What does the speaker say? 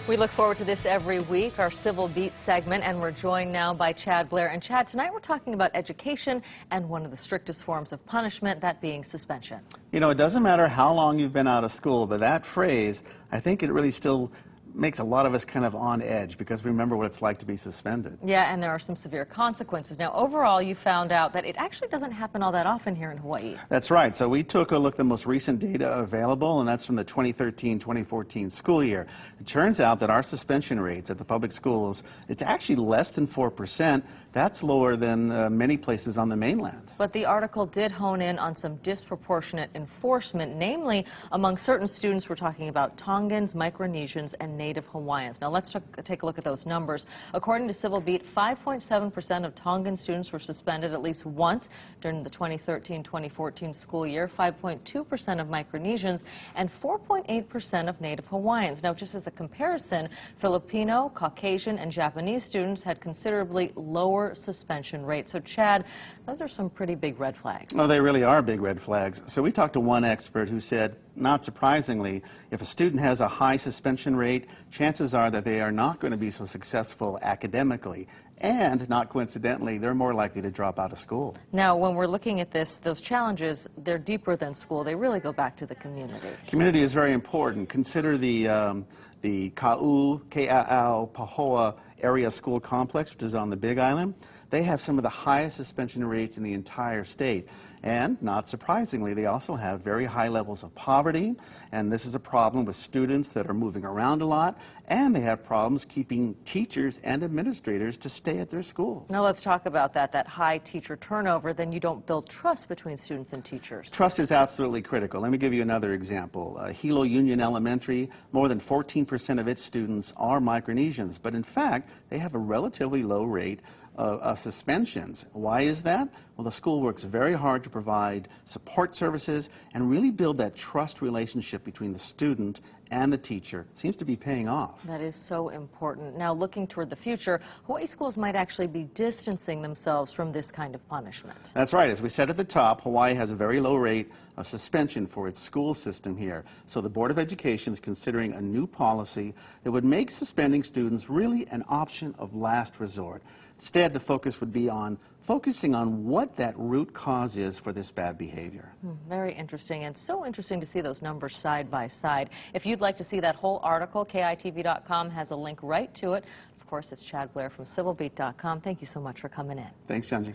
We look forward to this every week, our Civil Beat segment, and we're joined now by Chad Blair. And Chad, tonight we're talking about education and one of the strictest forms of punishment, that being suspension. You know, it doesn't matter how long you've been out of school, but that phrase, I think it really still makes a lot of us kind of on edge because we remember what it's like to be suspended. Yeah, and there are some severe consequences. Now, overall, you found out that it actually doesn't happen all that often here in Hawaii. That's right. So we took a look at the most recent data available, and that's from the 2013-2014 school year. It turns out that our suspension rates at the public schools, it's actually less than 4%. That's lower than many places on the mainland. But the article did hone in on some disproportionate enforcement, namely among certain students. We're talking about Tongans, Micronesians, and Native Hawaiians. Now let's take a look at those numbers. According to Civil Beat, 5.7% of Tongan students were suspended at least once during the 2013-2014 school year, 5.2% of Micronesians, and 4.8% of Native Hawaiians. Now, just as a comparison, Filipino, Caucasian, and Japanese students had considerably lower suspension rates. So, Chad, those are some pretty big red flags. Well, they really are big red flags. So we talked to one expert who said, not surprisingly, if a student has a high suspension rate, chances are that they are not going to be so successful academically. And, not coincidentally, they're more likely to drop out of school. Now, when we're looking at this, those challenges, they're deeper than school. They really go back to the community. Community is very important. Consider the Ka'u, Ke'a'au, Pahoa area school complex, which is on the Big Island. They have some of the highest suspension rates in the entire state. And, not surprisingly, they also have very high levels of poverty, and this is a problem with students that are moving around a lot, and they have problems keeping teachers and administrators to stay at their schools. Now let's talk about that high teacher turnover. Then you don't build trust between students and teachers. Trust is absolutely critical. Let me give you another example. Hilo Union Elementary, more than 14% of its students are Micronesians, but in fact, they have a relatively low rate of suspensions. Why is that? Well, the school works very hard to provide support services and really build that trust relationship between the student and the teacher. It seems to be paying off. That is so important. Now, looking toward the future, Hawaii schools might actually be distancing themselves from this kind of punishment. That's right. As we said at the top, Hawaii has a very low rate of suspension for its school system here. So the Board of Education is considering a new policy that would make suspending students really an option of last resort. Instead, the focus would be on focusing on what that root cause is for this bad behavior. Very interesting, and so interesting to see those numbers side by side. If you'd like to see that whole article, KITV.com has a link right to it. Of course, it's Chad Blair from civilbeat.com. Thank you so much for coming in. Thanks, Sanji.